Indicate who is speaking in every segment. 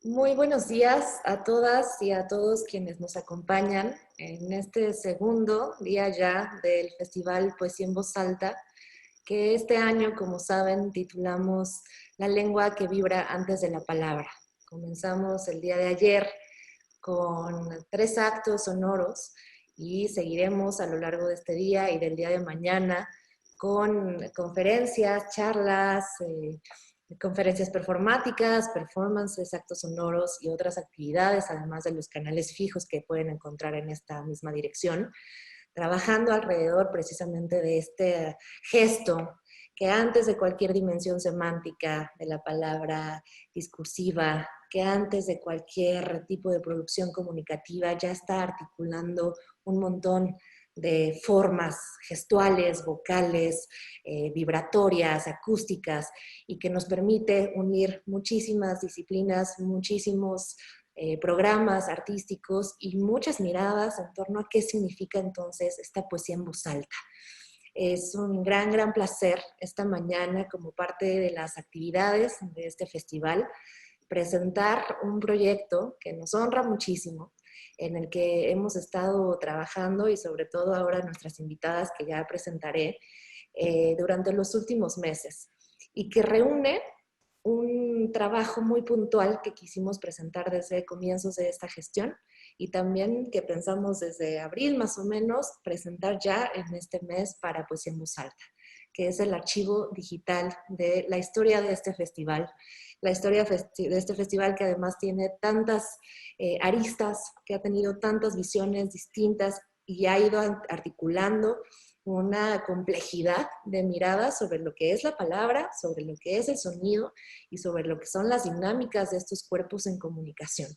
Speaker 1: Muy buenos días a todas y a todos quienes nos acompañan en este segundo día ya del Festival Poesía en Voz Alta, que este año, como saben, titulamos La lengua que vibra antes de la palabra. Comenzamos el día de ayer con 3 actos sonoros y seguiremos a lo largo de este día y del día de mañana con conferencias, charlas, conferencias performáticas, performances, actos sonoros y otras actividades, además de los canales fijos que pueden encontrar en esta misma dirección, trabajando alrededor precisamente de este gesto que antes de cualquier dimensión semántica de la palabra discursiva, que antes de cualquier tipo de producción comunicativa ya está articulando un montón de formas gestuales, vocales, vibratorias, acústicas, y que nos permite unir muchísimas disciplinas, muchísimos programas artísticos y muchas miradas en torno a qué significa entonces esta poesía en voz alta. Es un gran placer esta mañana, como parte de las actividades de este festival, presentar un proyecto que nos honra muchísimo, en el que hemos estado trabajando y sobre todo ahora nuestras invitadas que ya presentaré durante los últimos meses, y que reúne un trabajo muy puntual que quisimos presentar desde comienzos de esta gestión y también que pensamos desde abril más o menos presentar ya en este mes para Poesía en Voz Alta, que es el archivo digital de la historia de este festival. La historia de este festival que además tiene tantas aristas, que ha tenido tantas visiones distintas y ha ido articulando una complejidad de miradas sobre lo que es la palabra, sobre lo que es el sonido y sobre lo que son las dinámicas de estos cuerpos en comunicación.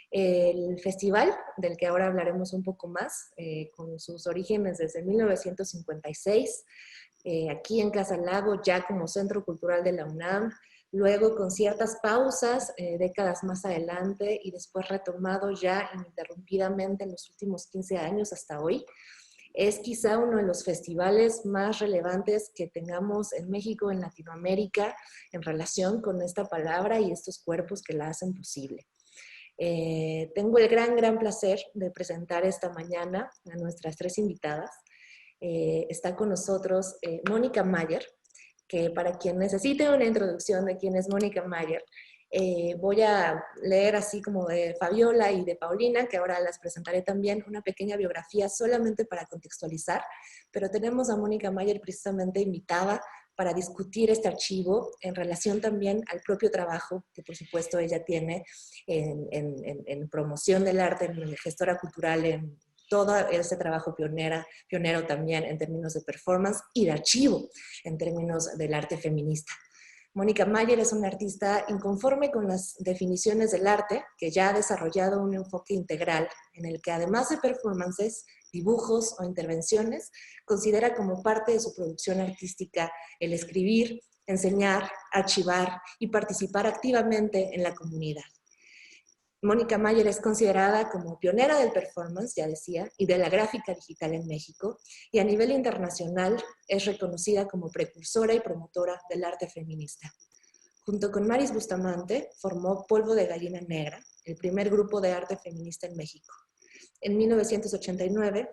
Speaker 1: El festival, del que ahora hablaremos un poco más, con sus orígenes desde 1956, aquí en Casa Lago, ya como Centro Cultural de la UNAM, luego con ciertas pausas, décadas más adelante, y después retomado ya ininterrumpidamente en los últimos 15 años hasta hoy. Es quizá uno de los festivales más relevantes que tengamos en México, en Latinoamérica, en relación con esta palabra y estos cuerpos que la hacen posible. Tengo el gran placer de presentar esta mañana a nuestras 3 invitadas. Está con nosotros Mónica Mayer, que para quien necesite una introducción de quién es Mónica Mayer, voy a leer así como de Fabiola y de Paulina, que ahora las presentaré también, una pequeña biografía solamente para contextualizar, pero tenemos a Mónica Mayer precisamente invitada para discutir este archivo en relación también al propio trabajo que por supuesto ella tiene en promoción del arte, en gestora cultural, en todo ese trabajo pionero también en términos de performance y de archivo en términos del arte feminista. Mónica Mayer es una artista inconforme con las definiciones del arte, que ya ha desarrollado un enfoque integral en el que además de performances, dibujos o intervenciones, considera como parte de su producción artística el escribir, enseñar, archivar y participar activamente en la comunidad. Mónica Mayer es considerada como pionera del performance, ya decía, y de la gráfica digital en México, y a nivel internacional es reconocida como precursora y promotora del arte feminista. Junto con Maris Bustamante, formó Polvo de Gallina Negra, el primer grupo de arte feminista en México. En 1989,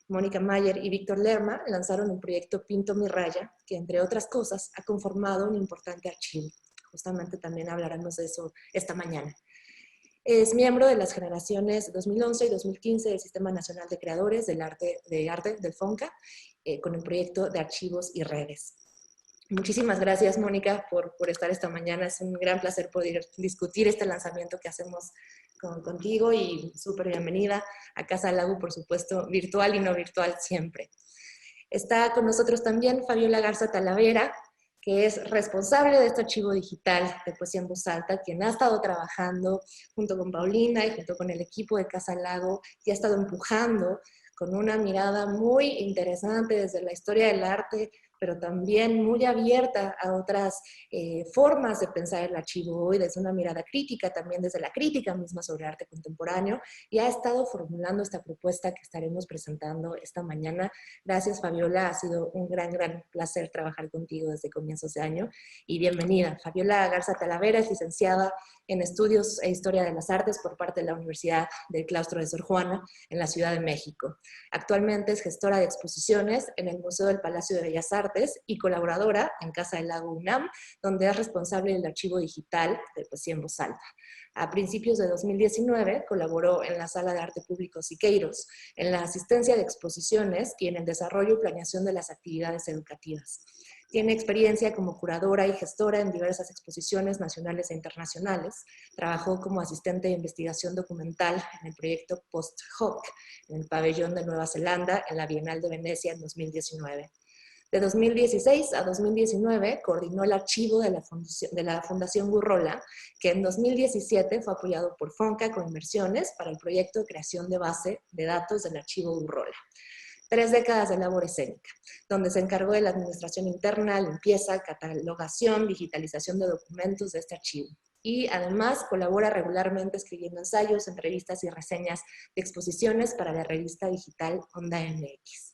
Speaker 1: Mónica Mayer y Víctor Lerma lanzaron el proyecto Pinto mi raya, que entre otras cosas ha conformado un importante archivo. Justamente también hablaremos de eso esta mañana. Es miembro de las generaciones 2011 y 2015 del Sistema Nacional de Creadores del Arte del FONCA, con el proyecto de archivos y redes. Muchísimas gracias, Mónica, por estar esta mañana. Es un gran placer poder discutir este lanzamiento que hacemos contigo, y súper bienvenida a Casa Lago, por supuesto, virtual y no virtual siempre. Está con nosotros también Fabiola Garza Talavera, que es responsable de este archivo digital de Poesía en Voz Alta, quien ha estado trabajando junto con Paulina y junto con el equipo de Casa Lago, y ha estado empujando con una mirada muy interesante desde la historia del arte pero también muy abierta a otras formas de pensar el archivo hoy, desde una mirada crítica, también desde la crítica misma sobre arte contemporáneo, y ha estado formulando esta propuesta que estaremos presentando esta mañana. Gracias, Fabiola, ha sido un gran placer trabajar contigo desde comienzos de año, y bienvenida. Fabiola Garza Talavera es licenciada en Estudios e Historia de las Artes por parte de la Universidad del Claustro de Sor Juana en la Ciudad de México. Actualmente es gestora de exposiciones en el Museo del Palacio de Bellas Artes y colaboradora en Casa del Lago UNAM, donde es responsable del archivo digital de Poesía en Voz Alta. A principios de 2019 colaboró en la Sala de Arte Público Siqueiros, en la asistencia de exposiciones y en el desarrollo y planeación de las actividades educativas. Tiene experiencia como curadora y gestora en diversas exposiciones nacionales e internacionales. Trabajó como asistente de investigación documental en el proyecto Post-Hoc, en el pabellón de Nueva Zelanda, en la Bienal de Venecia en 2019. De 2016 a 2019 coordinó el archivo de la Fundación Gurrola, que en 2017 fue apoyado por FONCA con inversiones para el proyecto de creación de base de datos del archivo Gurrola. 3 décadas de labor escénica, donde se encargó de la administración interna, limpieza, catalogación, digitalización de documentos de este archivo. Y además colabora regularmente escribiendo ensayos, entrevistas y reseñas de exposiciones para la revista digital Onda MX.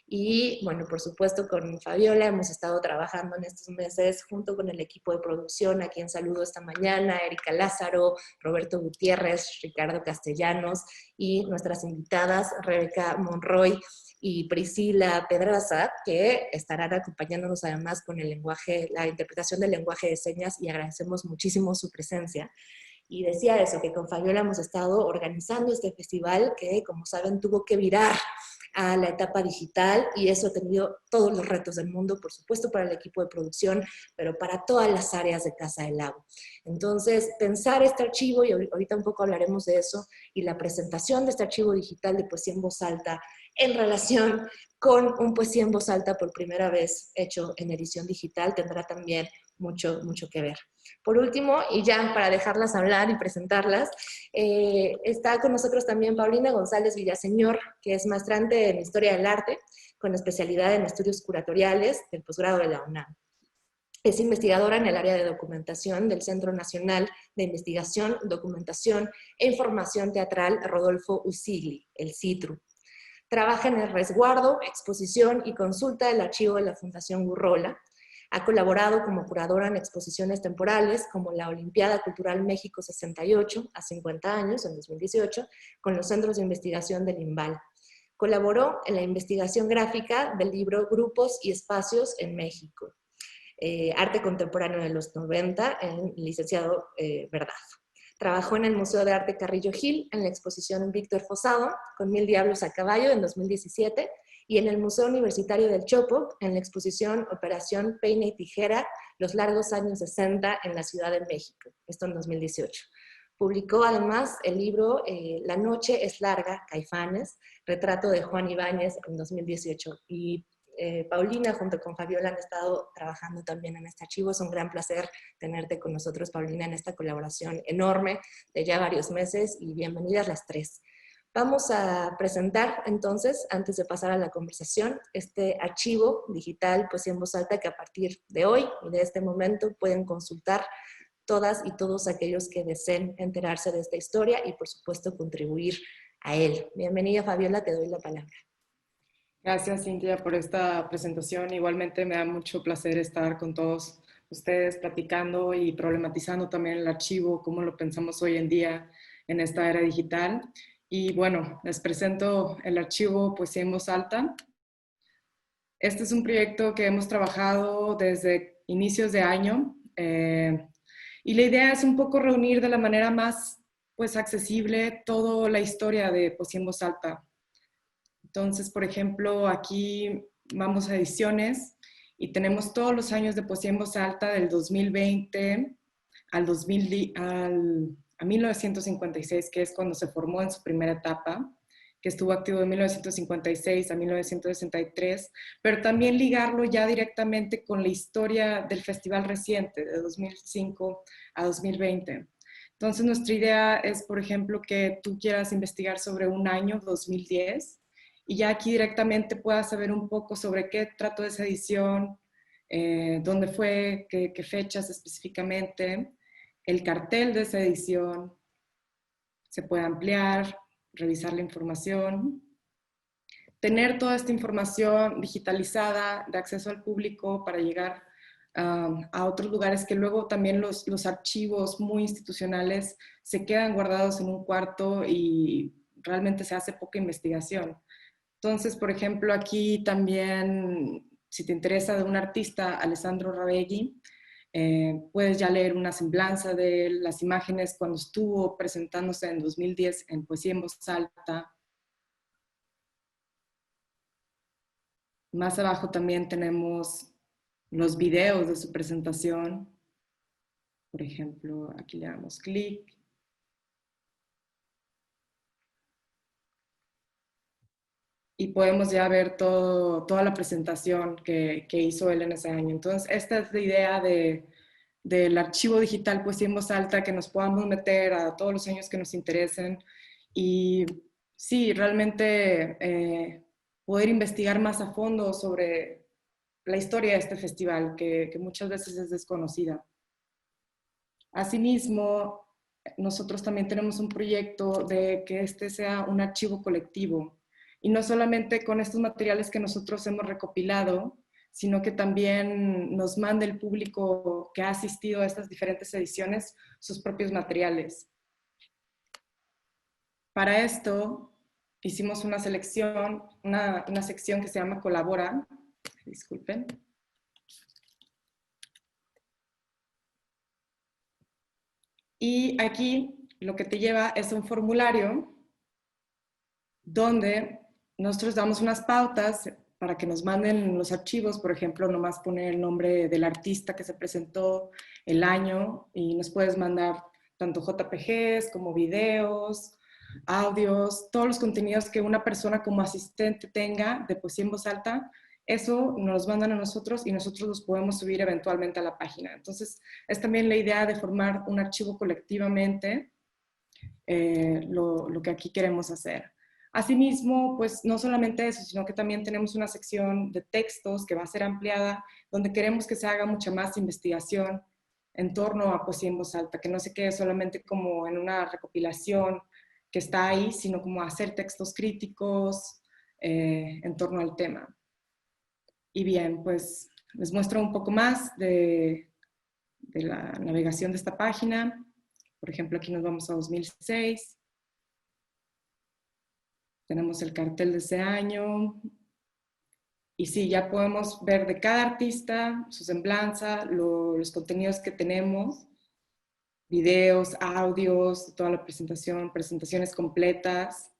Speaker 1: Y bueno, por supuesto con Fabiola hemos estado trabajando en estos meses junto con el equipo de producción, a quien saludo esta mañana, Erika Lázaro, Roberto Gutiérrez, Ricardo Castellanos y nuestras invitadas Rebeca Monroy y Priscila Pedraza, que estarán acompañándonos además con el lenguaje, la interpretación del lenguaje de señas, y agradecemos muchísimo su presencia. Y decía eso, que con Fabiola hemos estado organizando este festival que, como saben, tuvo que virar a la etapa digital, y eso ha tenido todos los retos del mundo, por supuesto para el equipo de producción, pero para todas las áreas de Casa del Lago. Entonces, pensar este archivo, y ahorita un poco hablaremos de eso, y la presentación de este archivo digital de Poesía en Voz Alta en relación con un Poesía en Voz Alta por primera vez hecho en edición digital, tendrá también mucho que ver. Por último, y ya para dejarlas hablar y presentarlas, está con nosotros también Paulina González Villaseñor, que es maestrante en Historia del Arte, con especialidad en estudios curatoriales del posgrado de la UNAM. Es investigadora en el área de documentación del Centro Nacional de Investigación, Documentación e Información Teatral Rodolfo Usigli, el CITRU. Trabaja en el resguardo, exposición y consulta del archivo de la Fundación Gurrola. Ha colaborado como curadora en exposiciones temporales como la Olimpiada Cultural México 68, a 50 años, en 2018, con los Centros de Investigación del IMBAL. Colaboró en la investigación gráfica del libro Grupos y Espacios en México, Arte Contemporáneo de los 90, en licenciado Verdazo. Trabajó en el Museo de Arte Carrillo Gil, en la exposición Víctor Fosado, con 1000 diablos a caballo, en 2017, y en el Museo Universitario del Chopo, en la exposición Operación Peine y Tijera, los largos años 60 en la Ciudad de México, esto en 2018. Publicó además el libro La noche es larga, Caifanes, retrato de Juan Ibáñez, en 2018. Y Paulina junto con Fabiola han estado trabajando también en este archivo. Es un gran placer tenerte con nosotros, Paulina, en esta colaboración enorme de ya varios meses, y bienvenidas las tres. Vamos a presentar entonces, antes de pasar a la conversación, este archivo digital Poesía en Voz Alta, que a partir de hoy y de este momento pueden consultar todas y todos aquellos que deseen enterarse de esta historia y por supuesto contribuir a él. Bienvenida, Fabiola, te doy la palabra.
Speaker 2: Gracias, Cintia, por esta presentación. Igualmente me da mucho placer estar con todos ustedes platicando y problematizando también el archivo, cómo lo pensamos hoy en día en esta era digital. Y bueno, les presento el archivo Poesía en Voz Alta. Este es un proyecto que hemos trabajado desde inicios de año, y la idea es un poco reunir de la manera más accesible toda la historia de Poesía en Voz Alta. Entonces, por ejemplo, aquí vamos a ediciones y tenemos todos los años de Poesía en Voz Alta del 2020 a 1956, que es cuando se formó en su primera etapa, que estuvo activo de 1956 a 1963, pero también ligarlo ya directamente con la historia del festival reciente, de 2005 a 2020. Entonces, nuestra idea es, por ejemplo, que tú quieras investigar sobre un año, 2010, y ya aquí directamente puedas saber un poco sobre qué trató esa edición, dónde fue, qué fechas específicamente, el cartel de esa edición, se puede ampliar, revisar la información, tener toda esta información digitalizada de acceso al público para llegar a otros lugares que luego también los archivos muy institucionales se quedan guardados en un cuarto y realmente se hace poca investigación. Entonces, por ejemplo, aquí también, si te interesa de un artista, Alessandro Ravegui, puedes ya leer una semblanza de las imágenes cuando estuvo presentándose en 2010 en Poesía en Voz Alta. Más abajo también tenemos los videos de su presentación. Por ejemplo, aquí le damos clic. Y podemos ya ver toda la presentación que hizo él en ese año. Entonces, esta es la idea del archivo digital Poesía en Voz Alta, que nos podamos meter a todos los años que nos interesen. Y sí, realmente poder investigar más a fondo sobre la historia de este festival, que muchas veces es desconocida. Asimismo, nosotros también tenemos un proyecto de que este sea un archivo colectivo, y no solamente con estos materiales que nosotros hemos recopilado, sino que también nos mande el público que ha asistido a estas diferentes ediciones sus propios materiales. Para esto hicimos una selección, una sección que se llama Colabora. Disculpen. Y aquí lo que te lleva es un formulario donde nosotros damos unas pautas para que nos manden los archivos, por ejemplo, nomás poner el nombre del artista que se presentó, el año, y nos puedes mandar tanto JPGs como videos, audios, todos los contenidos que una persona como asistente tenga de Poesía en Voz Alta. Eso nos los mandan a nosotros y nosotros los podemos subir eventualmente a la página. Entonces, es también la idea de formar un archivo colectivamente, lo que aquí queremos hacer. Asimismo, pues no solamente eso, sino que también tenemos una sección de textos que va a ser ampliada, donde queremos que se haga mucha más investigación en torno a Poesía en Voz Alta, que no se quede solamente como en una recopilación que está ahí, sino como hacer textos críticos en torno al tema. Y bien, pues les muestro un poco más de la navegación de esta página. Por ejemplo, aquí nos vamos a 2006. Tenemos el cartel de ese año. Y sí, ya podemos ver de cada artista, su semblanza, los contenidos que tenemos, videos, audios, toda la presentación, presentaciones completas.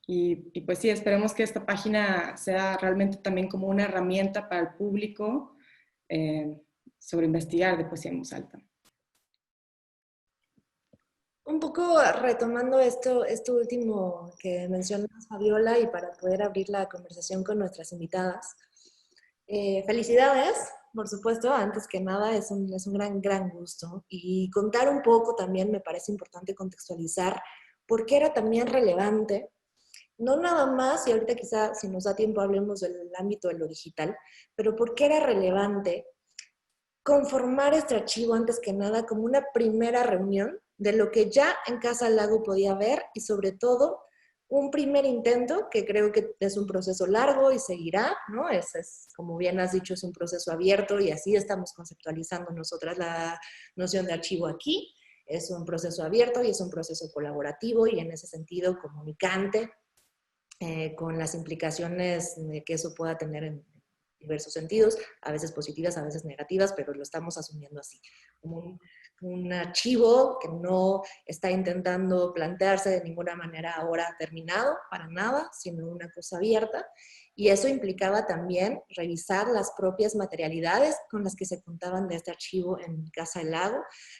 Speaker 2: Y pues sí, esperemos que esta página sea realmente también como una herramienta para el público sobre investigar de poesía en voz alta.
Speaker 1: Un poco retomando esto último que mencionas, Fabiola, y para poder abrir la conversación con nuestras invitadas. Felicidades, por supuesto, antes que nada es un gran gusto. Y contar un poco también me parece importante contextualizar por qué era también relevante, no nada más, y ahorita quizá si nos da tiempo hablemos del ámbito de lo digital, pero por qué era relevante conformar este archivo antes que nada como una primera reunión de lo que ya en Casa Lago podía ver y sobre todo un primer intento que creo que es un proceso largo y seguirá, ¿no? Es, como bien has dicho, es un proceso abierto y así estamos conceptualizando nosotras la noción de archivo aquí. Es un proceso abierto y es un proceso colaborativo y en ese sentido comunicante, con las implicaciones que eso pueda tener en diversos sentidos, a veces positivas, a veces negativas, pero lo estamos asumiendo así, como un archivo que no está intentando plantearse de ninguna manera ahora terminado, para nada, sino una cosa abierta. Y eso implicaba también revisar las propias materialidades con las que se contaban de este archivo en Casa del Lago.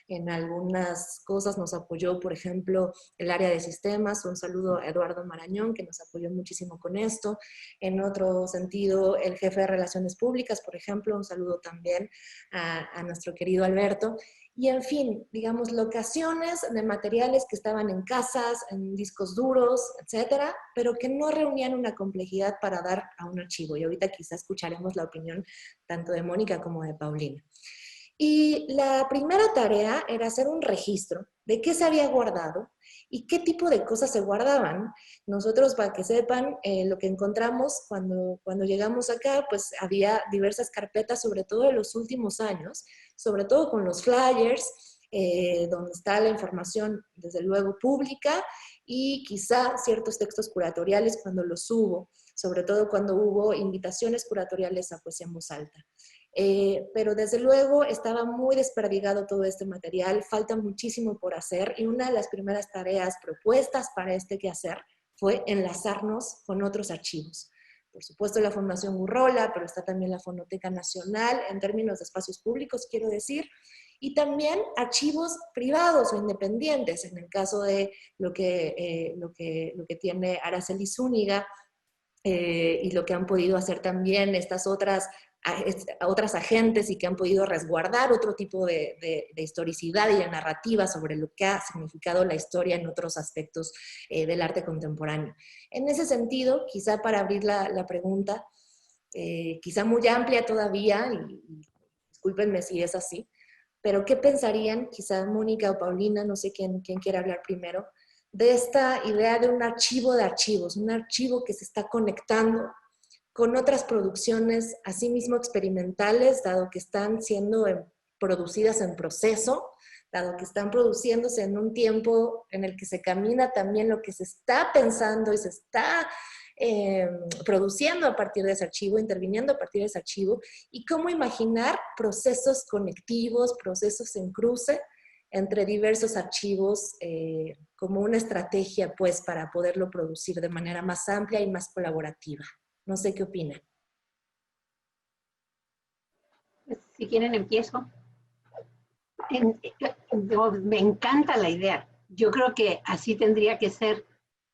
Speaker 1: En algunas cosas nos apoyó, por ejemplo, el área de sistemas. Un saludo a Eduardo Marañón, que nos apoyó muchísimo con esto. En otro sentido, el jefe de Relaciones Públicas, por ejemplo, un saludo también a nuestro querido Alberto. y en fin, digamos, locaciones de materiales que estaban en casas, en discos duros, etcétera, pero que no reunían una complejidad para dar a un archivo. Y ahorita quizá escucharemos la opinión tanto de Mónica como de Paulina. Y la primera tarea era hacer un registro de qué se había guardado y qué tipo de cosas se guardaban. Nosotros, para que sepan, lo que encontramos cuando llegamos acá, pues había diversas carpetas, sobre todo de los últimos años, sobre todo con los flyers, donde está la información, desde luego, pública, y quizá ciertos textos curatoriales cuando los hubo, sobre todo cuando hubo invitaciones curatoriales a poesía en voz alta. Pero desde luego estaba muy desperdigado todo este material, falta muchísimo por hacer, y una de las primeras tareas propuestas para este quehacer fue enlazarnos con otros archivos. Por supuesto la Fundación Gurrola, pero está también la Fonoteca Nacional, en términos de espacios públicos, quiero decir, y también archivos privados o independientes, en el caso de lo que tiene Araceli Zúñiga, y lo que han podido hacer también estas otras agentes y que han podido resguardar otro tipo de historicidad y de narrativa sobre lo que ha significado la historia en otros aspectos del arte contemporáneo. En ese sentido, quizá para abrir la pregunta, quizá muy amplia todavía, y discúlpenme si es así, pero ¿qué pensarían, quizá Mónica o Paulina, no sé quién quiere hablar primero, de esta idea de un archivo de archivos, un archivo que se está conectando con otras producciones, asimismo experimentales, dado que están siendo producidas en proceso, dado que están produciéndose en un tiempo en el que se camina también lo que se está pensando y se está produciendo a partir de ese archivo, interviniendo a partir de ese archivo, y cómo imaginar procesos conectivos, procesos en cruce entre diversos archivos, como una estrategia pues para poderlo producir de manera más amplia y más colaborativa. No sé qué opinan.
Speaker 3: Si quieren empiezo. Me encanta la idea. Yo creo que así tendría que ser,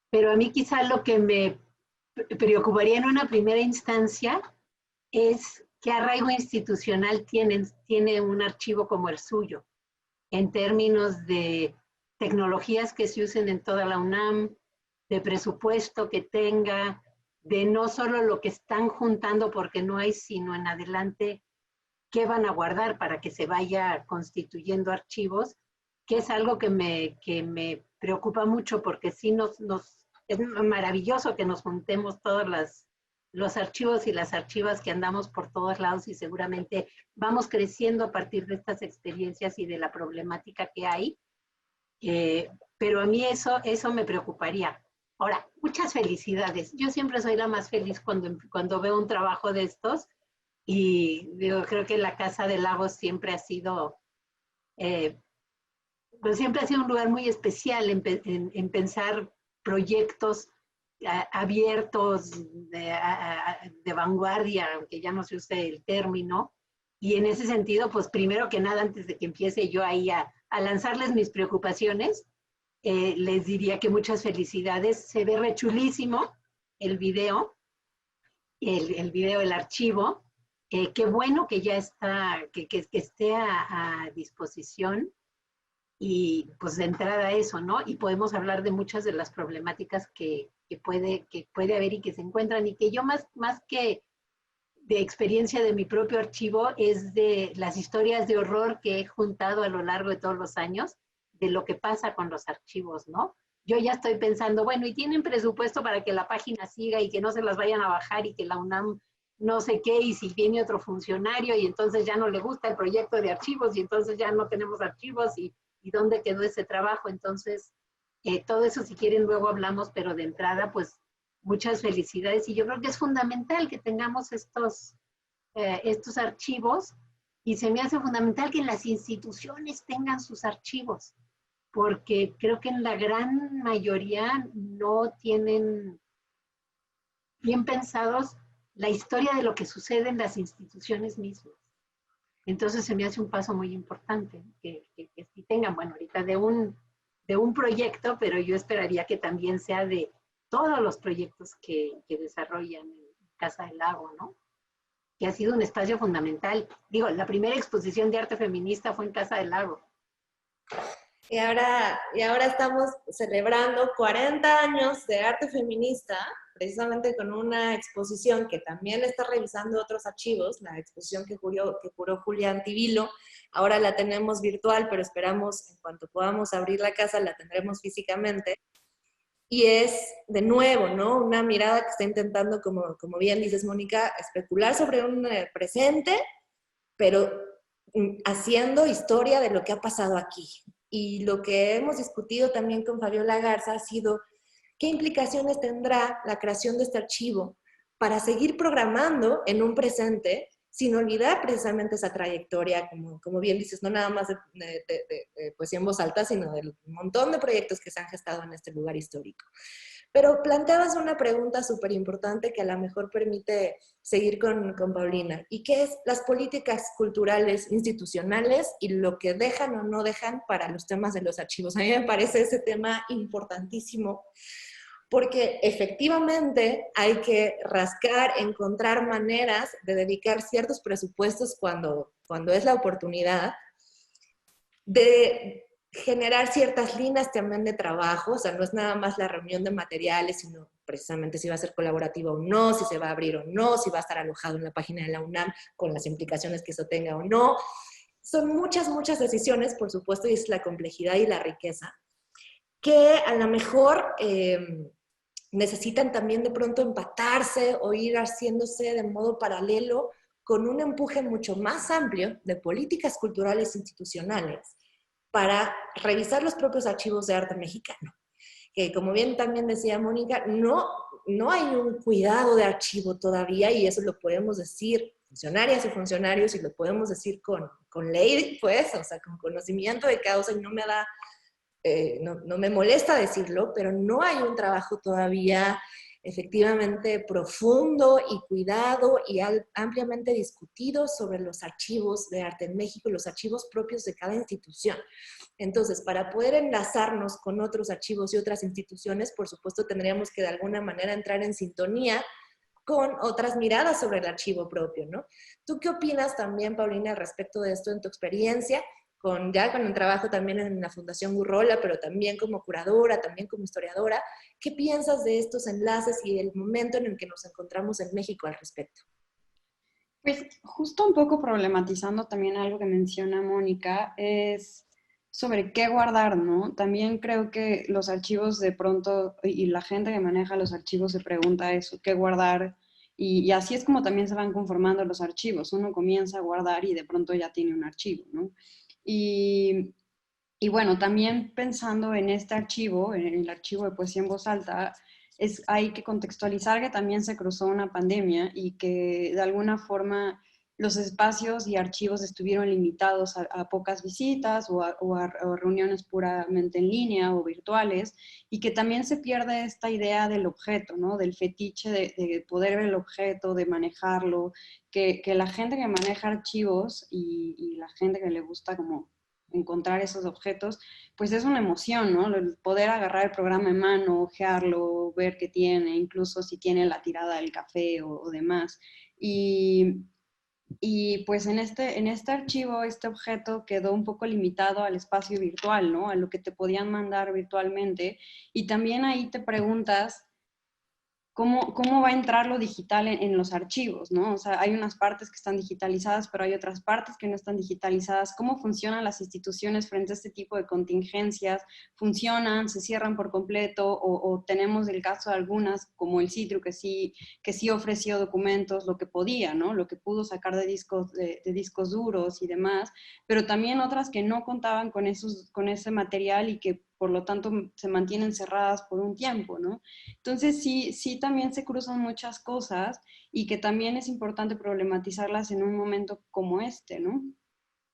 Speaker 3: pero a mí quizá lo que me preocuparía en una primera instancia es qué arraigo institucional tiene un archivo como el suyo, en términos de tecnologías que se usen en toda la UNAM, de presupuesto que tenga, de no solo lo que están juntando porque no hay, sino en adelante qué van a guardar para que se vaya constituyendo archivos, que es algo que me preocupa mucho porque sí es maravilloso que nos juntemos todos los archivos y las archivas que andamos por todos lados y seguramente vamos creciendo a partir de estas experiencias y de la problemática que hay, pero a mí eso me preocuparía. Ahora, muchas felicidades. Yo siempre soy la más feliz cuando veo un trabajo de estos y digo, creo que la Casa del Lago siempre ha sido un lugar muy especial en pensar proyectos abiertos de vanguardia, aunque ya no se use el término. Y en ese sentido, pues primero que nada, antes de que empiece yo ahí a lanzarles mis preocupaciones, les diría que muchas felicidades. Se ve re chulísimo el video, el archivo. Qué bueno que ya está, que esté a disposición. Y pues de entrada eso, ¿no? Y podemos hablar de muchas de las problemáticas que puede haber y que se encuentran, y que yo más que de experiencia de mi propio archivo es de las historias de horror que he juntado a lo largo de todos los años de lo que pasa con los archivos, ¿no? Yo ya estoy pensando, bueno, y tienen presupuesto para que la página siga y que no se las vayan a bajar y que la UNAM no sé qué, y si viene otro funcionario y entonces ya no le gusta el proyecto de archivos y entonces ya no tenemos archivos y dónde quedó ese trabajo. Entonces, todo eso si quieren luego hablamos, pero de entrada, pues muchas felicidades. Y yo creo que es fundamental que tengamos estos archivos, y se me hace fundamental que las instituciones tengan sus archivos, porque creo que en la gran mayoría no tienen bien pensados la historia de lo que sucede en las instituciones mismas. Entonces se me hace un paso muy importante que sí tengan, bueno, ahorita de un proyecto, pero yo esperaría que también sea de todos los proyectos que desarrollan en Casa del Lago, ¿no? Que ha sido un espacio fundamental. Digo, la primera exposición de arte feminista fue en Casa del Lago,
Speaker 1: Y ahora estamos celebrando 40 años de arte feminista, precisamente con una exposición que también está revisando otros archivos, la exposición que curó Julián Tibilo. Ahora la tenemos virtual, pero esperamos, en cuanto podamos abrir la casa, la tendremos físicamente. Y es, de nuevo, ¿no? Una mirada que está intentando, como bien dices, Mónica, especular sobre un presente, pero haciendo historia de lo que ha pasado aquí. Y lo que hemos discutido también con Fabiola Garza ha sido qué implicaciones tendrá la creación de este archivo para seguir programando en un presente sin olvidar precisamente esa trayectoria, como bien dices, no nada más de poesía en voz alta, sino del montón de proyectos que se han gestado en este lugar histórico. Pero planteabas una pregunta súper importante que a lo mejor permite seguir con Paulina, y que es las políticas culturales institucionales y lo que dejan o no dejan para los temas de los archivos. A mí me parece ese tema importantísimo, porque efectivamente hay que rascar, encontrar maneras de dedicar ciertos presupuestos cuando es la oportunidad, de generar ciertas líneas también de trabajo. O sea, no es nada más la reunión de materiales, sino precisamente si va a ser colaborativa o no, si se va a abrir o no, si va a estar alojado en la página de la UNAM con las implicaciones que eso tenga o no. Son muchas, muchas decisiones, por supuesto, y es la complejidad y la riqueza, que a lo mejor necesitan también de pronto empatarse o ir haciéndose de modo paralelo con un empuje mucho más amplio de políticas culturales institucionales para revisar los propios archivos de arte mexicano. Que como bien también decía Mónica, no hay un cuidado de archivo todavía, y eso lo podemos decir funcionarias y funcionarios, y lo podemos decir con ley, pues, o sea, con conocimiento de causa, y no me molesta decirlo, pero no hay un trabajo todavía efectivamente profundo y cuidado y ampliamente discutido sobre los archivos de arte en México y los archivos propios de cada institución. Entonces, para poder enlazarnos con otros archivos y otras instituciones, por supuesto, tendríamos que de alguna manera entrar en sintonía con otras miradas sobre el archivo propio, ¿no? ¿Tú qué opinas también, Paulina, al respecto de esto en tu experiencia? Ya con el trabajo también en la Fundación Gurrola, pero también como curadora, también como historiadora. ¿Qué piensas de estos enlaces y el momento en el que nos encontramos en México al respecto?
Speaker 4: Pues justo un poco problematizando también algo que menciona Mónica, es sobre qué guardar, ¿no? También creo que los archivos de pronto, y la gente que maneja los archivos se pregunta eso, qué guardar, y así es como también se van conformando los archivos. Uno comienza a guardar y de pronto ya tiene un archivo, ¿no? Y, y bueno, también pensando en este archivo, en el archivo de poesía en voz alta, hay que contextualizar que también se cruzó una pandemia y que de alguna forma los espacios y archivos estuvieron limitados a pocas visitas o a reuniones puramente en línea o virtuales, y que también se pierde esta idea del objeto, ¿no? Del fetiche de poder ver el objeto, de manejarlo, que la gente que maneja archivos y la gente que le gusta como encontrar esos objetos, pues es una emoción, ¿no? El poder agarrar el programa en mano, ojearlo, ver qué tiene, incluso si tiene la tirada del café o demás. Y, y pues en este archivo, este objeto quedó un poco limitado al espacio virtual, ¿no? A lo que te podían mandar virtualmente. Y también ahí te preguntas, ¿cómo va a entrar lo digital en los archivos, ¿no? O sea, hay unas partes que están digitalizadas, pero hay otras partes que no están digitalizadas. ¿Cómo funcionan las instituciones frente a este tipo de contingencias? ¿Funcionan? ¿Se cierran por completo? ¿O tenemos el caso de algunas, como el CITRU, que sí ofreció documentos, lo que podía, ¿no? Lo que pudo sacar de discos duros y demás, pero también otras que no contaban con ese material y que por lo tanto se mantienen cerradas por un tiempo, ¿no? Entonces sí también se cruzan muchas cosas y que también es importante problematizarlas en un momento como este, ¿no?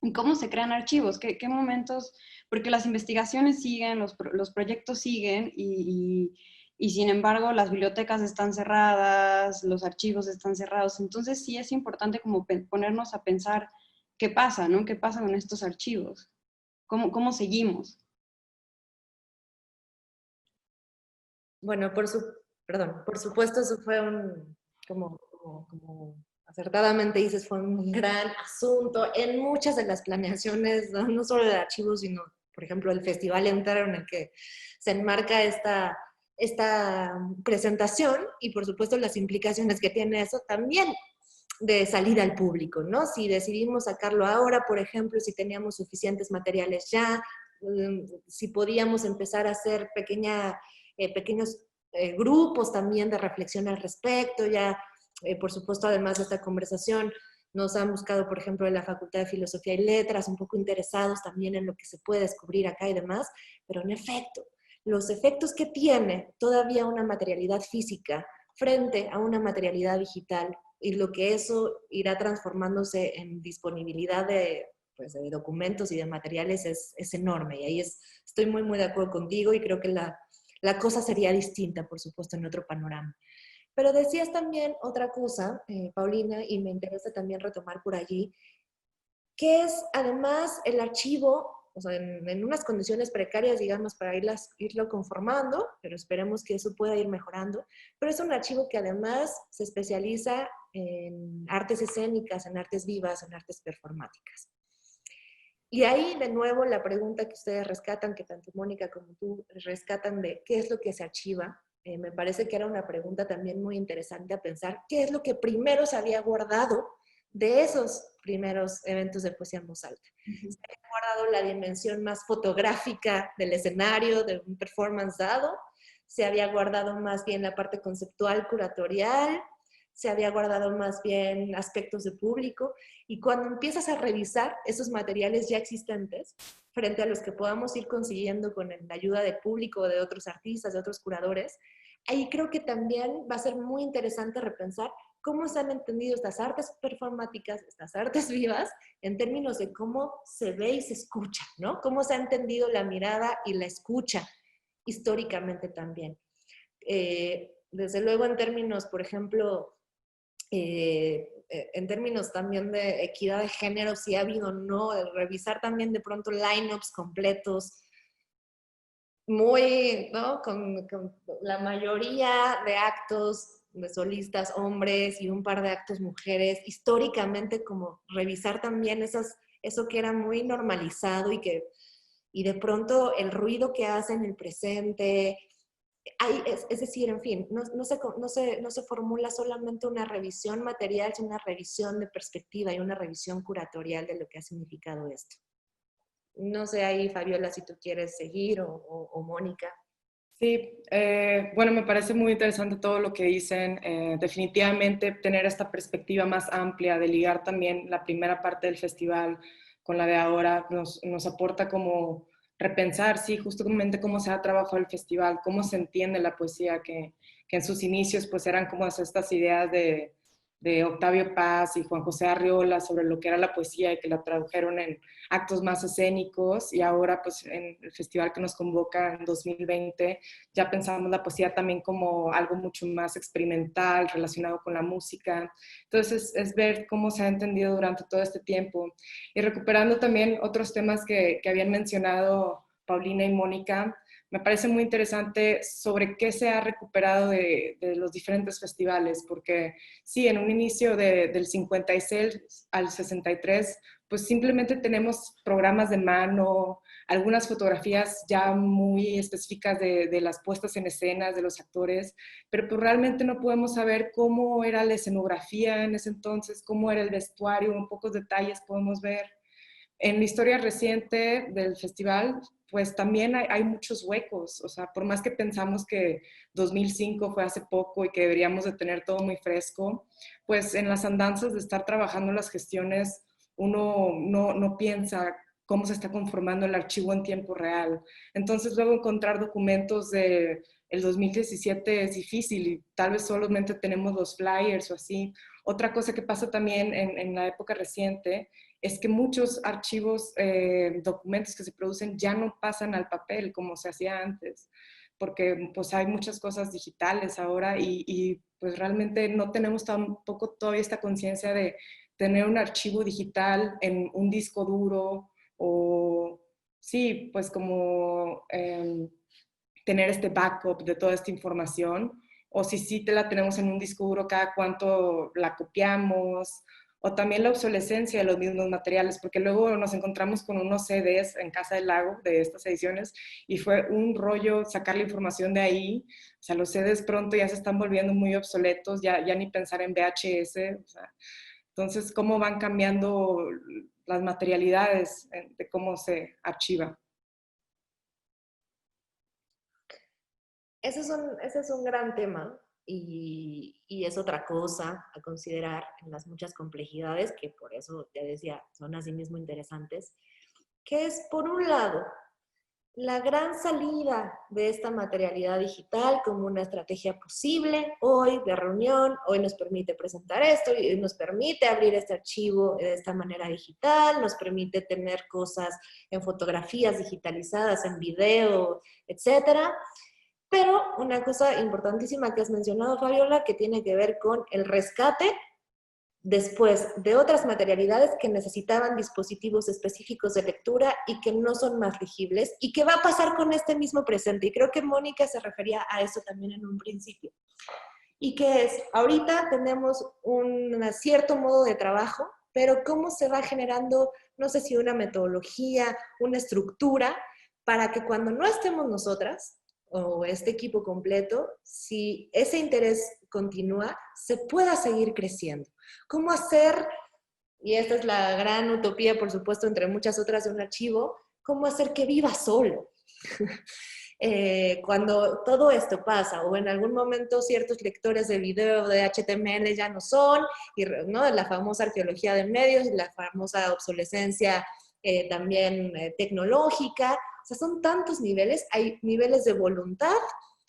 Speaker 4: ¿Y cómo se crean archivos? ¿Qué momentos? Porque las investigaciones siguen, los proyectos siguen y sin embargo las bibliotecas están cerradas, los archivos están cerrados. Entonces sí es importante como ponernos a pensar qué pasa, ¿no? ¿Qué pasa con estos archivos? ¿Cómo seguimos?
Speaker 1: Bueno, por supuesto, eso fue como acertadamente dices, fue un gran asunto en muchas de las planeaciones, no solo de archivos, sino por ejemplo, el Festival Entero en el que se enmarca esta presentación y por supuesto las implicaciones que tiene eso también de salida al público, ¿no? Si decidimos sacarlo ahora, por ejemplo, si teníamos suficientes materiales ya, si podíamos empezar a hacer pequeños grupos también de reflexión al respecto, ya, por supuesto, además de esta conversación, nos han buscado, por ejemplo, en la Facultad de Filosofía y Letras, un poco interesados también en lo que se puede descubrir acá y demás, pero en efecto, los efectos que tiene todavía una materialidad física frente a una materialidad digital y lo que eso irá transformándose en disponibilidad pues, de documentos y de materiales es enorme. Y ahí estoy muy, muy de acuerdo contigo y creo que la cosa sería distinta, por supuesto, en otro panorama. Pero decías también otra cosa, Paulina, y me interesa también retomar por allí, que es además el archivo, o sea, en unas condiciones precarias, digamos, para irlo conformando, pero esperemos que eso pueda ir mejorando, pero es un archivo que además se especializa en artes escénicas, en artes vivas, en artes performáticas. Y ahí, de nuevo, la pregunta que ustedes rescatan, que tanto Mónica como tú rescatan de qué es lo que se archiva, me parece que era una pregunta también muy interesante a pensar, ¿qué es lo que primero se había guardado de esos primeros eventos de poesía en voz alta? Se había guardado la dimensión más fotográfica del escenario, de un performance dado, se había guardado más bien la parte conceptual, curatorial, se había guardado más bien aspectos de público, y cuando empiezas a revisar esos materiales ya existentes, frente a los que podamos ir consiguiendo con la ayuda del público, de otros artistas, de otros curadores, ahí creo que también va a ser muy interesante repensar cómo se han entendido estas artes performáticas, estas artes vivas, en términos de cómo se ve y se escucha, ¿no? Cómo se ha entendido la mirada y la escucha históricamente también. Desde luego en términos, por ejemplo, en términos también de equidad de género, si ha habido o no, de revisar también de pronto lineups completos, muy, ¿no? Con la mayoría de actos de solistas hombres y un par de actos mujeres, históricamente como revisar también eso que era muy normalizado y de pronto el ruido que hace en el presente. Es decir, en fin, no se formula solamente una revisión material, sino una revisión de perspectiva y una revisión curatorial de lo que ha significado esto. No sé ahí, Fabiola, si tú quieres seguir o Mónica.
Speaker 2: Sí, bueno, me parece muy interesante todo lo que dicen. Definitivamente tener esta perspectiva más amplia de ligar también la primera parte del festival con la de ahora nos aporta como repensar, sí, justamente cómo se ha trabajado el festival, cómo se entiende la poesía, que en sus inicios pues eran como estas ideas de Octavio Paz y Juan José Arriola sobre lo que era la poesía y que la tradujeron en actos más escénicos, y ahora pues en el festival que nos convoca en 2020 ya pensamos la poesía también como algo mucho más experimental relacionado con la música. Entonces es ver cómo se ha entendido durante todo este tiempo y recuperando también otros temas que habían mencionado Paulina y Mónica. Me parece muy interesante sobre qué se ha recuperado de los diferentes festivales, porque sí, en un inicio del 56 al 63, pues simplemente tenemos programas de mano, algunas fotografías ya muy específicas de las puestas en escenas de los actores, pero pues realmente no podemos saber cómo era la escenografía en ese entonces, cómo era el vestuario, un pocos detalles podemos ver. En la historia reciente del festival, pues también hay muchos huecos, o sea, por más que pensamos que 2005 fue hace poco y que deberíamos de tener todo muy fresco, pues en las andanzas de estar trabajando las gestiones, uno no piensa cómo se está conformando el archivo en tiempo real. Entonces luego encontrar documentos de el 2017 es difícil y tal vez solamente tenemos los flyers o así. Otra cosa que pasa también en la época reciente es que muchos archivos, documentos que se producen ya no pasan al papel como se hacía antes, porque pues hay muchas cosas digitales ahora y pues realmente no tenemos tampoco todavía esta conciencia de tener un archivo digital en un disco duro o sí, pues como tener este backup de toda esta información, o si sí te la tenemos en un disco duro, cada cuánto la copiamos, o también la obsolescencia de los mismos materiales, porque luego nos encontramos con unos CDs en Casa del Lago de estas ediciones y fue un rollo sacar la información de ahí. O sea, los CDs pronto ya se están volviendo muy obsoletos, ya ni pensar en VHS. O sea, entonces, ¿cómo van cambiando las materialidades de cómo se archiva?
Speaker 1: Ese es un gran tema y es otra cosa a considerar en las muchas complejidades que por eso te decía, son así mismo interesantes, que es por un lado la gran salida de esta materialidad digital como una estrategia posible hoy de reunión, hoy nos permite presentar esto, y nos permite abrir este archivo de esta manera digital, nos permite tener cosas en fotografías digitalizadas, en video, etcétera. Pero una cosa importantísima que has mencionado, Fabiola, que tiene que ver con el rescate después de otras materialidades que necesitaban dispositivos específicos de lectura y que no son más legibles, y que va a pasar con este mismo presente. Y creo que Mónica se refería a eso también en un principio. Y que es, ahorita tenemos un cierto modo de trabajo, pero cómo se va generando, no sé si una metodología, una estructura, para que cuando no estemos nosotras, o este equipo completo, si ese interés continúa, se pueda seguir creciendo. ¿Cómo hacer, y esta es la gran utopía, por supuesto, entre muchas otras de un archivo, cómo hacer que viva solo? Cuando todo esto pasa, o en algún momento ciertos lectores de video de HTML ya no son, y, ¿no? La famosa arqueología de medios, y la famosa obsolescencia también tecnológica. O sea, son tantos niveles, hay niveles de voluntad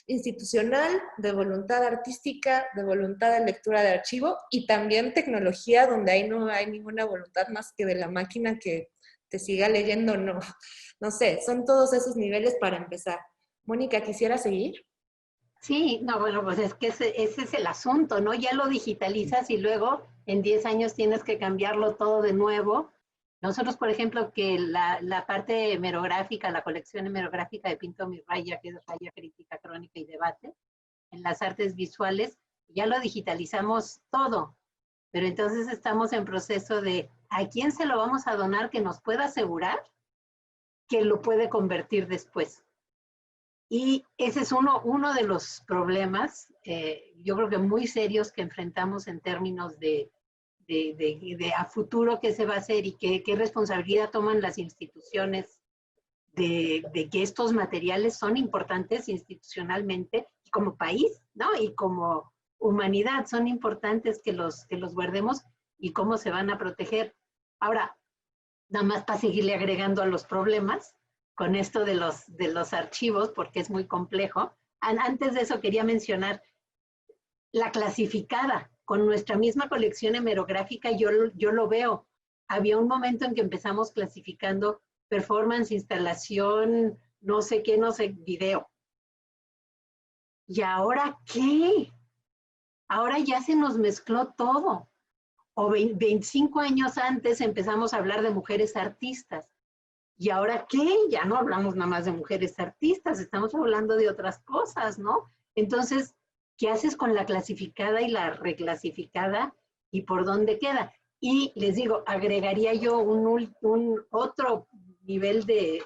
Speaker 1: institucional, de voluntad artística, de voluntad de lectura de archivo, y también tecnología, donde ahí no hay ninguna voluntad más que de la máquina que te siga leyendo, no. No sé, son todos esos niveles para empezar. Mónica, ¿quisiera seguir?
Speaker 3: Sí, no, bueno, pues es que ese es el asunto, ¿no? Ya lo digitalizas y luego en 10 años tienes que cambiarlo todo de nuevo. Nosotros, por ejemplo, que la parte hemerográfica, la colección hemerográfica de Pinto Mi Raya, que es Raya Crítica, Crónica y Debate, en las artes visuales, ya lo digitalizamos todo. Pero entonces estamos en proceso de ¿a quién se lo vamos a donar que nos pueda asegurar que lo puede convertir después? Y ese es uno de los problemas, yo creo que muy serios que enfrentamos en términos de a futuro qué se va a hacer y qué responsabilidad toman las instituciones de que estos materiales son importantes institucionalmente y como país, ¿no? Y como humanidad son importantes que los guardemos y cómo se van a proteger. Ahora, nada más para seguirle agregando a los problemas, con esto de los archivos, porque es muy complejo. Antes de eso quería mencionar la clasificada. Con nuestra misma colección hemerográfica yo lo veo. Había un momento en que empezamos clasificando performance, instalación, no sé qué, no sé, video. ¿Y ahora qué? Ahora ya se nos mezcló todo. O 25 años antes empezamos a hablar de mujeres artistas. ¿Y ahora qué? Ya no hablamos nada más de mujeres artistas, estamos hablando de otras cosas, ¿no? Entonces, ¿qué haces con la clasificada y la reclasificada y por dónde queda? Y les digo, agregaría yo un otro nivel de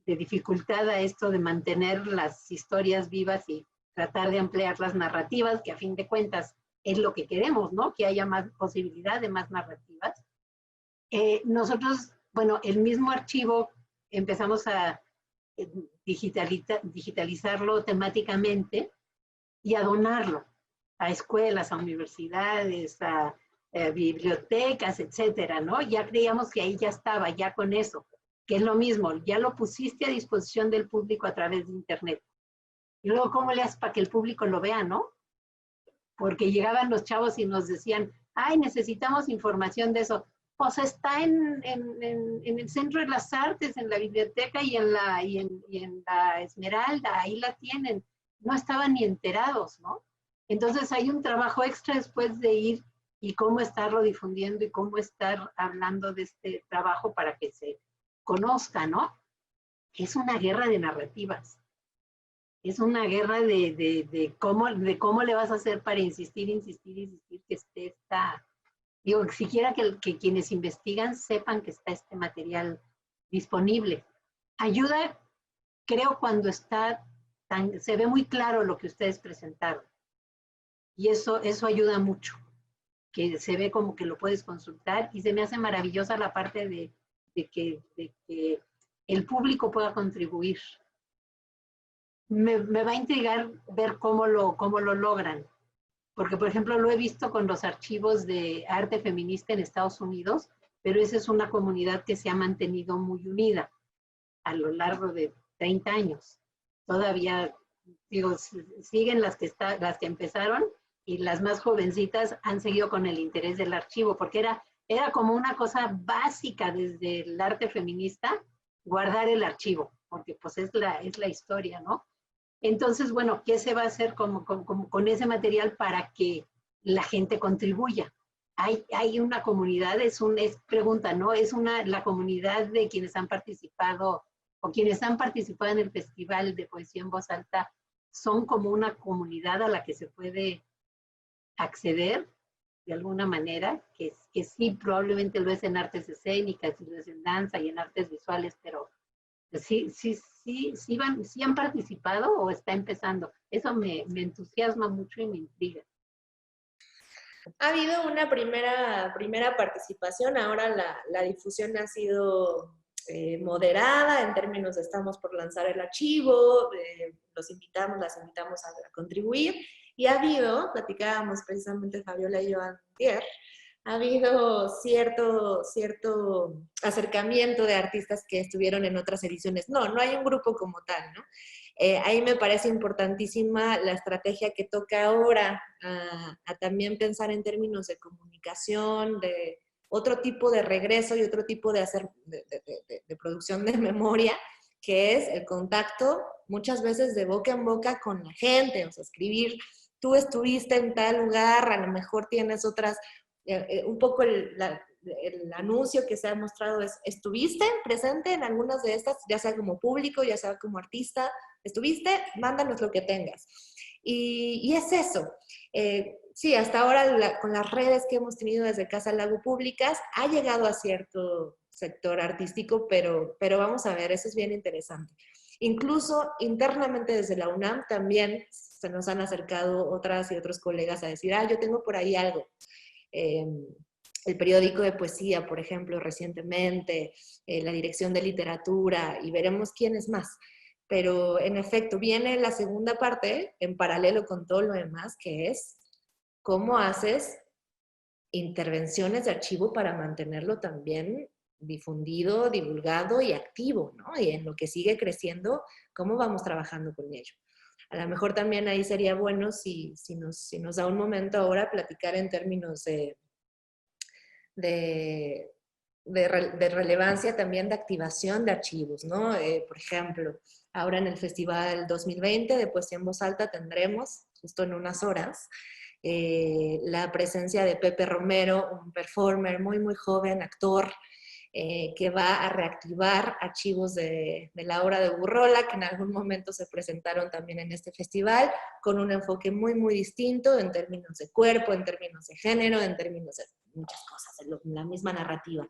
Speaker 3: dificultad a esto de mantener las historias vivas y tratar de ampliar las narrativas, que a fin de cuentas es lo que queremos, ¿no? Que haya más posibilidad de más narrativas. Nosotros, bueno, el mismo archivo empezamos a digitalizarlo temáticamente y a donarlo a escuelas, a universidades, a bibliotecas, etcétera, ¿no? Ya creíamos que ahí ya estaba, ya con eso, que es lo mismo, ya lo pusiste a disposición del público a través de Internet. Y luego, ¿cómo le haces para que el público lo vea, no? Porque llegaban los chavos y nos decían, ay, necesitamos información de eso. Pues está en el Centro de las Artes, en la biblioteca y en la Esmeralda, ahí la tienen. No estaban ni enterados, ¿no? Entonces hay un trabajo extra después de ir y cómo estarlo difundiendo y cómo estar hablando de este trabajo para que se conozca, ¿no? Es una guerra de narrativas. Es una guerra de cómo le vas a hacer para insistir que esté Digo, siquiera que quienes investigan sepan que está este material disponible. Ayuda, creo, cuando se ve muy claro lo que ustedes presentaron. Y eso ayuda mucho, que se ve como que lo puedes consultar, y se me hace maravillosa la parte de que el público pueda contribuir. Me va a intrigar ver cómo lo logran. Porque, por ejemplo, lo he visto con los archivos de arte feminista en Estados Unidos, pero esa es una comunidad que se ha mantenido muy unida a lo largo de 30 años. Todavía, digo, siguen las que empezaron, y las más jovencitas han seguido con el interés del archivo, porque era como una cosa básica desde el arte feminista, guardar el archivo, porque pues es la historia, ¿no? Entonces, bueno, ¿qué se va a hacer con ese material para que la gente contribuya? Hay una comunidad, es pregunta, ¿no? La comunidad de quienes han participado o quienes han participado en el Festival de Poesía en Voz Alta, son como una comunidad a la que se puede acceder de alguna manera, que sí, probablemente lo es en artes escénicas, y lo es en danza y en artes visuales, pero sí han participado o está empezando. Eso me entusiasma mucho y me intriga.
Speaker 1: Ha habido una primera participación, ahora la difusión ha sido moderada en términos de estamos por lanzar el archivo, las invitamos a contribuir, y ha habido, platicábamos precisamente Fabiola y yo antier, ha habido cierto acercamiento de artistas que estuvieron en otras ediciones. No hay un grupo como tal, ¿no? Ahí me parece importantísima la estrategia que toca ahora a también pensar en términos de comunicación, de otro tipo de regreso y otro tipo de producción de memoria, que es el contacto muchas veces de boca en boca con la gente, o sea, escribir, tú estuviste en tal lugar, a lo mejor tienes otras, un poco el anuncio que se ha mostrado es, ¿estuviste presente en algunas de estas, ya sea como público, ya sea como artista? ¿Estuviste? Mándanos lo que tengas. Y es eso. Sí, hasta ahora con las redes que hemos tenido desde Casa Lago Públicas, ha llegado a cierto sector artístico, pero vamos a ver, eso es bien interesante. Incluso internamente desde la UNAM también se nos han acercado otras y otros colegas a decir, yo tengo por ahí algo. El periódico de poesía, por ejemplo, recientemente, la dirección de literatura, y veremos quiénes más. Pero en efecto, viene la segunda parte, en paralelo con todo lo demás, que es cómo haces intervenciones de archivo para mantenerlo también difundido, divulgado y activo, ¿no? Y en lo que sigue creciendo, cómo vamos trabajando con ello. A lo mejor también ahí sería bueno si nos da un momento ahora platicar en términos de relevancia también de activación de archivos, ¿no? Por ejemplo, ahora en el Festival 2020 de Poesía en Voz Alta tendremos, justo en unas horas, la presencia de Pepe Romero, un performer muy, muy joven, actor, que va a reactivar archivos de la obra de Burrola, que en algún momento se presentaron también en este festival, con un enfoque muy, muy distinto en términos de cuerpo, en términos de género, en términos de muchas cosas, en la misma narrativa.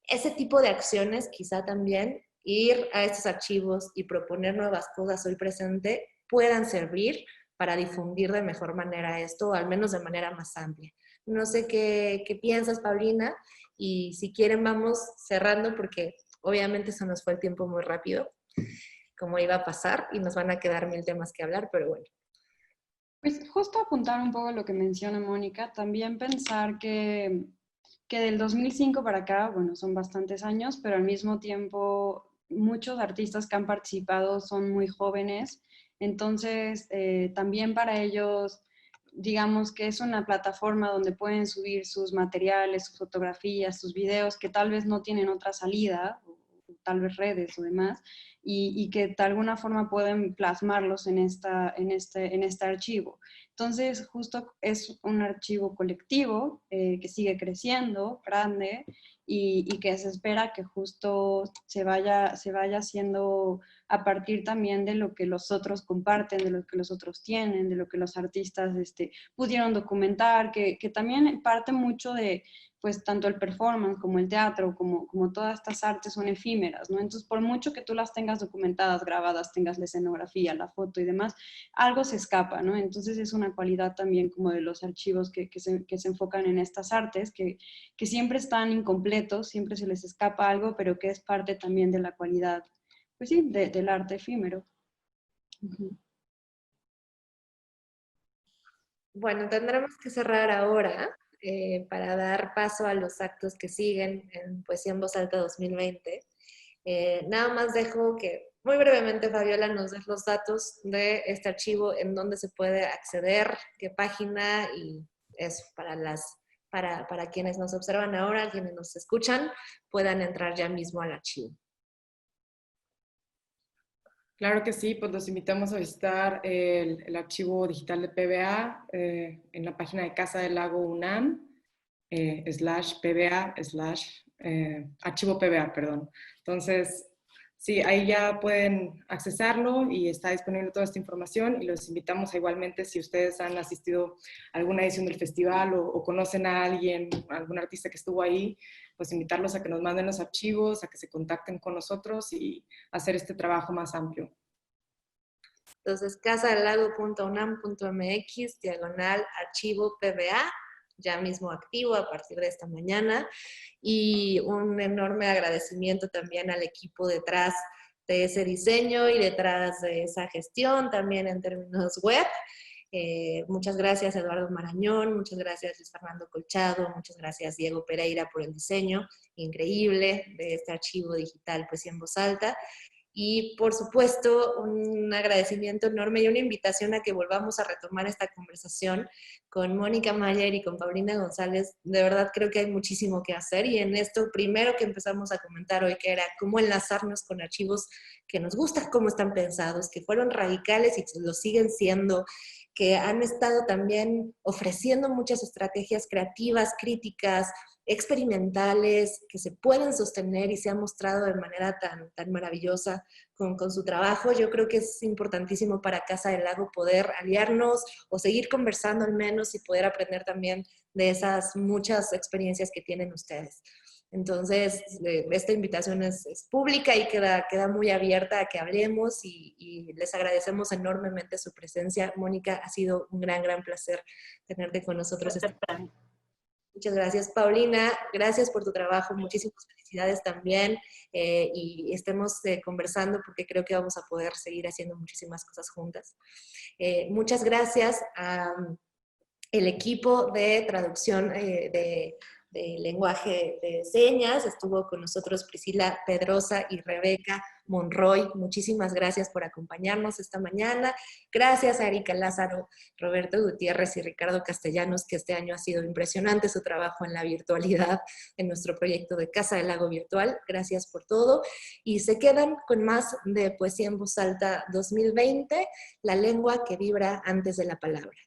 Speaker 1: Ese tipo de acciones, quizá también ir a estos archivos y proponer nuevas cosas hoy presente, puedan servir para difundir de mejor manera esto, o al menos de manera más amplia. No sé qué piensas, Paulina, y si quieren vamos cerrando, porque obviamente se nos fue el tiempo muy rápido, como iba a pasar, y nos van a quedar 1000 temas que hablar, pero bueno.
Speaker 4: Pues justo apuntar un poco lo que menciona Mónica, también pensar que del 2005 para acá, bueno, son bastantes años, pero al mismo tiempo muchos artistas que han participado son muy jóvenes, entonces también para ellos, digamos que es una plataforma donde pueden subir sus materiales, sus fotografías, sus videos que tal vez no tienen otra salida, tal vez redes o demás, y que de alguna forma pueden plasmarlos en este archivo. Entonces, justo es un archivo colectivo que sigue creciendo, grande, y que se espera que justo se vaya haciendo a partir también de lo que los otros comparten, de lo que los otros tienen, de lo que los artistas pudieron documentar, que también parte mucho de, pues, tanto el performance como el teatro, como todas estas artes son efímeras, ¿no? Entonces, por mucho que tú las tengas documentadas, grabadas, tengas la escenografía, la foto y demás, algo se escapa, ¿no? Entonces, es una cualidad también como de los archivos que se enfocan en estas artes, que siempre están incompletos, siempre se les escapa algo, pero que es parte también de la cualidad, pues sí, del arte efímero.
Speaker 1: Bueno, tendremos que cerrar ahora para dar paso a los actos que siguen en Poesía en Voz Alta 2020. Nada más dejo que muy brevemente Fabiola nos dé los datos de este archivo, en dónde se puede acceder, qué página, y eso, para quienes nos observan ahora, quienes nos escuchan, puedan entrar ya mismo al archivo.
Speaker 2: Claro que sí, pues los invitamos a visitar el archivo digital de PBA en la página de Casa del Lago UNAM, /PBA, archivo PBA, perdón. Entonces, sí, ahí ya pueden accesarlo y está disponible toda esta información, y los invitamos a igualmente, si ustedes han asistido a alguna edición del festival o conocen a alguien, algún artista que estuvo ahí, pues invitarlos a que nos manden los archivos, a que se contacten con nosotros y hacer este trabajo más amplio.
Speaker 1: Entonces, casadelago.unam.mx/archivo PBA, ya mismo activo a partir de esta mañana. Y un enorme agradecimiento también al equipo detrás de ese diseño y detrás de esa gestión, también en términos web. Muchas gracias Eduardo Marañón, muchas gracias Luis Fernando Colchado, muchas gracias Diego Pereira por el diseño increíble de este archivo digital Poesía en Voz Alta. Y por supuesto, un agradecimiento enorme y una invitación a que volvamos a retomar esta conversación con Mónica Mayer y con Paulina González. De verdad creo que hay muchísimo que hacer, y en esto primero que empezamos a comentar hoy, que era cómo enlazarnos con archivos que nos gustan, cómo están pensados, que fueron radicales y lo siguen siendo, que han estado también ofreciendo muchas estrategias creativas, críticas, experimentales, que se pueden sostener y se ha mostrado de manera tan maravillosa con su trabajo. Yo creo que es importantísimo para Casa del Lago poder aliarnos o seguir conversando al menos, y poder aprender también de esas muchas experiencias que tienen ustedes. Entonces, esta invitación es pública y queda muy abierta a que hablemos, y les agradecemos enormemente su presencia. Mónica, ha sido un gran placer tenerte con nosotros. Muchas gracias, Paulina. Gracias por tu trabajo. Muchísimas felicidades también. Y estemos conversando, porque creo que vamos a poder seguir haciendo muchísimas cosas juntas. Muchas gracias al equipo de traducción de lenguaje de señas. Estuvo con nosotros Priscila Pedrosa y Rebeca Monroy. Muchísimas gracias por acompañarnos esta mañana. Gracias a Erika Lázaro, Roberto Gutiérrez y Ricardo Castellanos, que este año ha sido impresionante su trabajo en la virtualidad en nuestro proyecto de Casa del Lago Virtual. Gracias por todo. Y se quedan con más de Poesía en Voz Alta 2020, la lengua que vibra antes de la palabra.